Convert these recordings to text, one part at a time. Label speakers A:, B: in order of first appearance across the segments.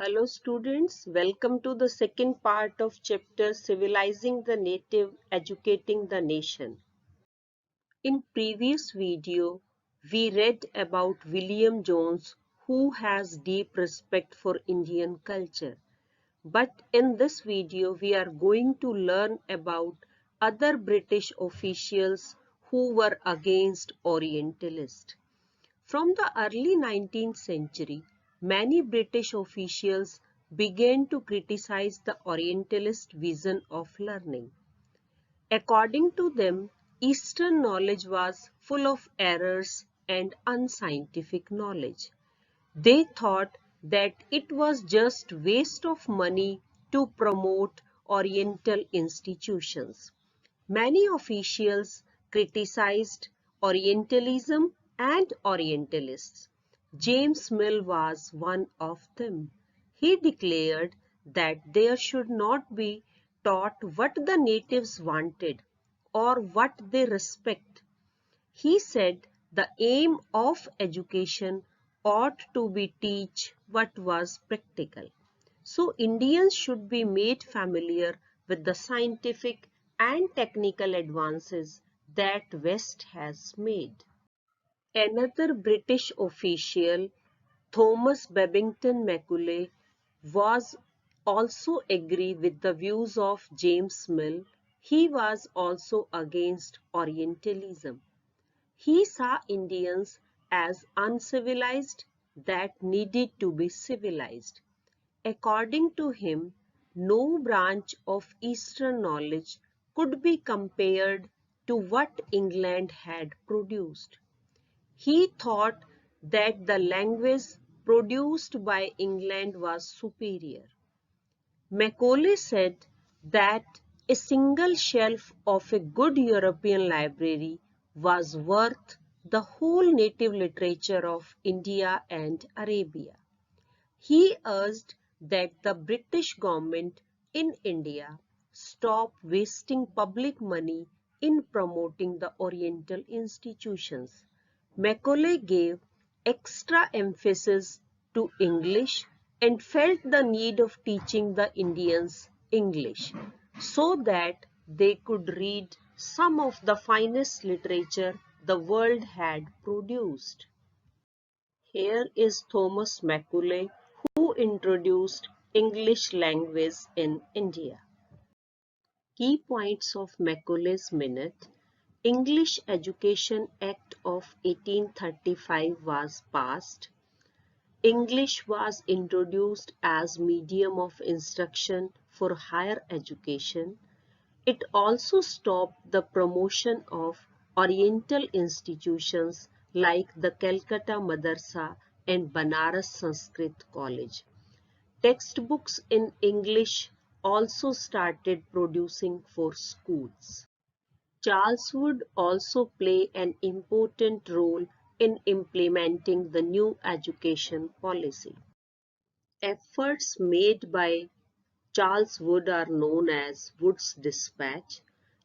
A: Hello students, welcome to the second part of chapter Civilizing the Native, Educating the Nation. In previous video, we read about William Jones who has deep respect for Indian culture. But in this video, we are going to learn about other British officials who were against Orientalists. From the early 19th century, many British officials began to criticize the Orientalist vision of learning. According to them, Eastern knowledge was full of errors and unscientific knowledge. They thought that it was just waste of money to promote Oriental institutions. Many officials criticized Orientalism and Orientalists. James Mill was one of them. He declared that there should not be taught what the natives wanted or what they respect. He said the aim of education ought to be teach what was practical. So Indians should be made familiar with the scientific and technical advances that West has made. Another British official, Thomas Babington Macaulay, was also agree with the views of James Mill. He was also against Orientalism. He saw Indians as uncivilized that needed to be civilized. According to him, no branch of Eastern knowledge could be compared to what England had produced. He thought that the language produced by England was superior. Macaulay said that a single shelf of a good European library was worth the whole native literature of India and Arabia. He urged that the British government in India stop wasting public money in promoting the Oriental institutions. Macaulay gave extra emphasis to English and felt the need of teaching the Indians English so that they could read some of the finest literature the world had produced. Here is Thomas Macaulay who introduced English language in India. Key points of Macaulay's Minute. English Education Act of 1835 was passed. English was introduced as medium of instruction for higher education. It also stopped the promotion of Oriental institutions like the Calcutta Madrasa and Banaras Sanskrit College. Textbooks in English also started producing for schools. Charles Wood also played an important role in implementing the new education policy. Efforts made by Charles Wood are known as Wood's Dispatch.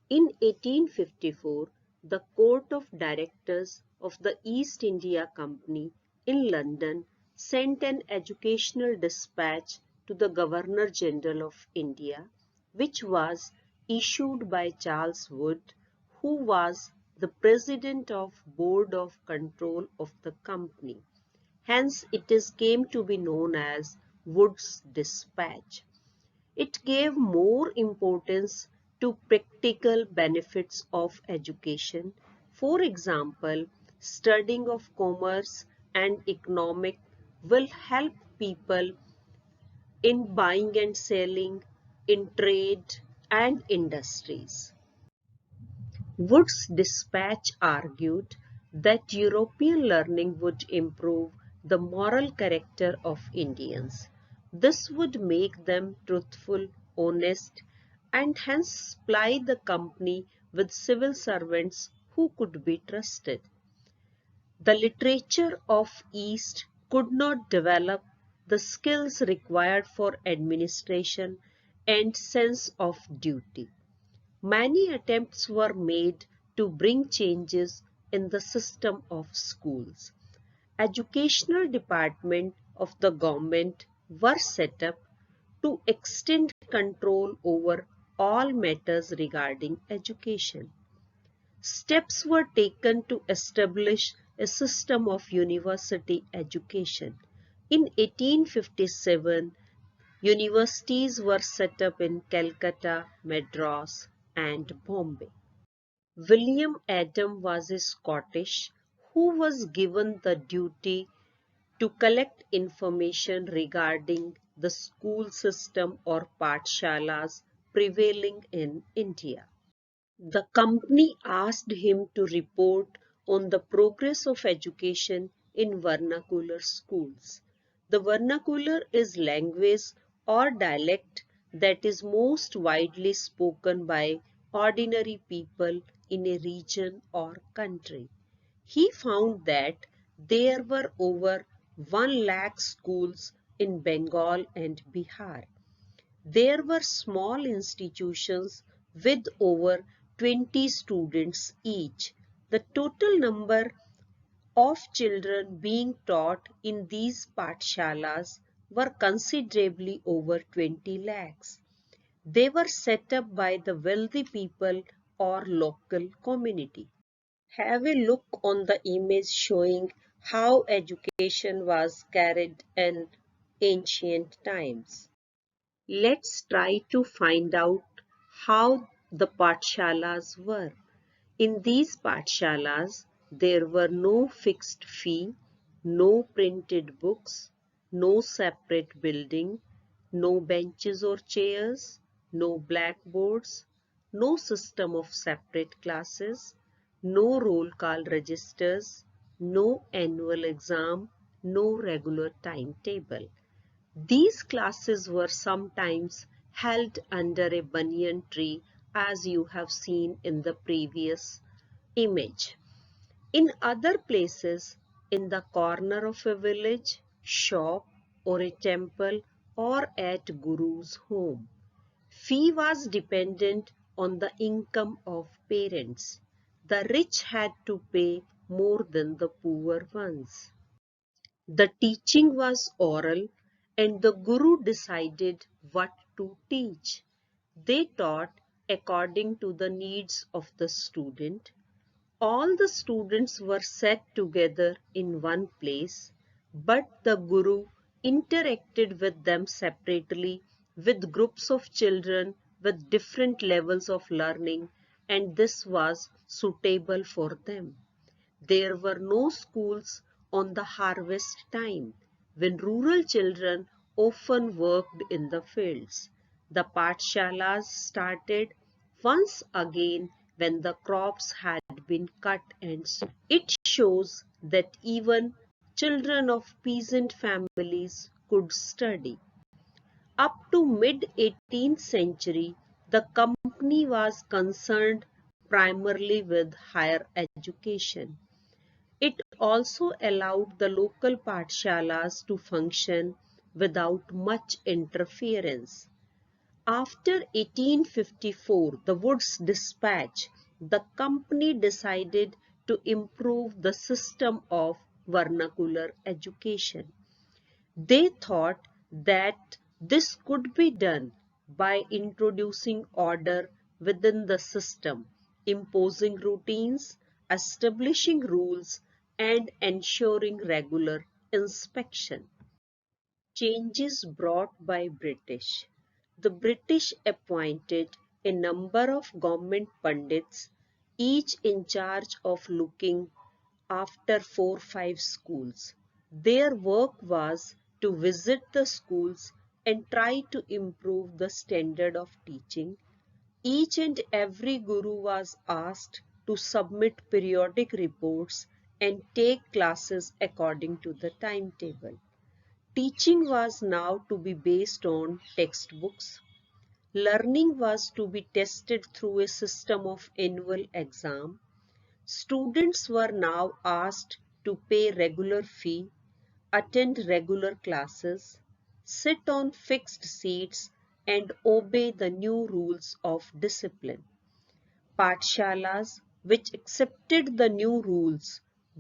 A: In 1854, the Court of Directors of the East India Company in London sent an educational dispatch to the Governor-General of India, which was issued by Charles Wood, who was the President of Board of Control of the company. Hence, came to be known as Wood's Dispatch. It gave more importance to practical benefits of education. For example, studying of commerce and economic will help people in buying and selling, in trade and industries. Wood's dispatch argued that European learning would improve the moral character of Indians. This would make them truthful, honest, and hence supply the company with civil servants who could be trusted. The literature of East could not develop the skills required for administration and sense of duty. Many attempts were made to bring changes in the system of schools. Educational department of the government were set up to extend control over all matters regarding education. Steps were taken to establish a system of university education. In 1857, universities were set up in Calcutta, Madras, and Bombay. William Adam was a Scottish who was given the duty to collect information regarding the school system or pathshalas prevailing in India. The company asked him to report on the progress of education in vernacular schools. The vernacular is language or dialect that is most widely spoken by ordinary people in a region or country. He found that there were over 1 lakh schools in Bengal and Bihar. There were small institutions with over 20 students each. The total number of children being taught in these pathshalas were considerably over 20 lakhs. They were set up by the wealthy people or local community. Have a look on the image showing how education was carried in ancient times. Let's try to find out how the pathshalas were. In these pathshalas, there were no fixed fee, no printed books, no separate building, no benches or chairs, no blackboards, no system of separate classes, no roll call registers, no annual exam, no regular timetable. These classes were sometimes held under a banyan tree, as you have seen in the previous image. In other places, in the corner of a village, shop, or a temple, or at Guru's home. Fee was dependent on the income of parents. The rich had to pay more than the poor ones. The teaching was oral, and the Guru decided what to teach. They taught according to the needs of the student. All the students were set together in one place, but the Guru interacted with them separately with groups of children with different levels of learning, and this was suitable for them. There were no schools on the harvest time, when rural children often worked in the fields. The pathshalas started once again when the crops had been cut and sown. It shows that even children of peasant families could study. Up to mid-18th century, the company was concerned primarily with higher education. It also allowed the local pathshalas to function without much interference. After 1854, the Woods Dispatch, the company decided to improve the system of vernacular education. They thought that this could be done by introducing order within the system, imposing routines, establishing rules, and ensuring regular inspection. Changes brought by British. The British appointed a number of government pundits, each in charge of looking after 4-5 schools. Their work was to visit the schools and try to improve the standard of teaching. Each and every guru was asked to submit periodic reports and take classes according to the timetable. Teaching was now to be based on textbooks. Learning was to be tested through a system of annual exam. Students were now asked to pay regular fee, attend regular classes, sit on fixed seats, and obey the new rules of discipline. Pathshalas, which accepted the new rules,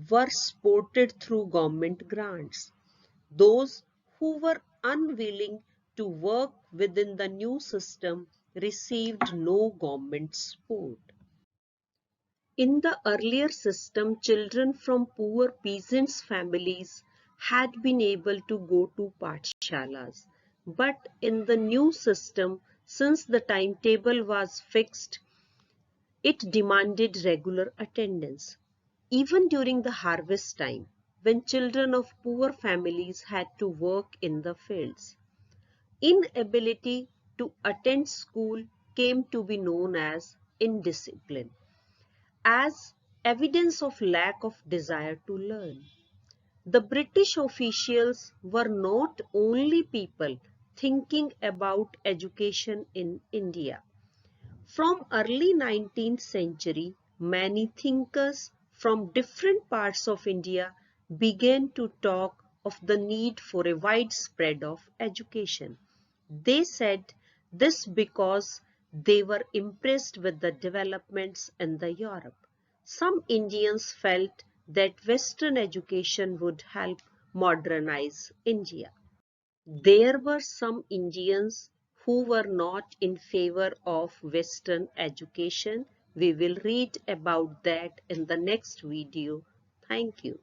A: were supported through government grants. Those who were unwilling to work within the new system received no government support. In the earlier system, children from poor peasants' families had been able to go to pathshalas. But in the new system, since the timetable was fixed, it demanded regular attendance. Even during the harvest time, when children of poor families had to work in the fields, inability to attend school came to be known as indiscipline, as evidence of lack of desire to learn. The British officials were not only people thinking about education in India. From early 19th century, many thinkers from different parts of India began to talk of the need for a widespread of education. They said this because they were impressed with the developments in the Europe. Some Indians felt that Western education would help modernize India. There were some Indians who were not in favor of Western education. We will read about that in the next video. Thank you.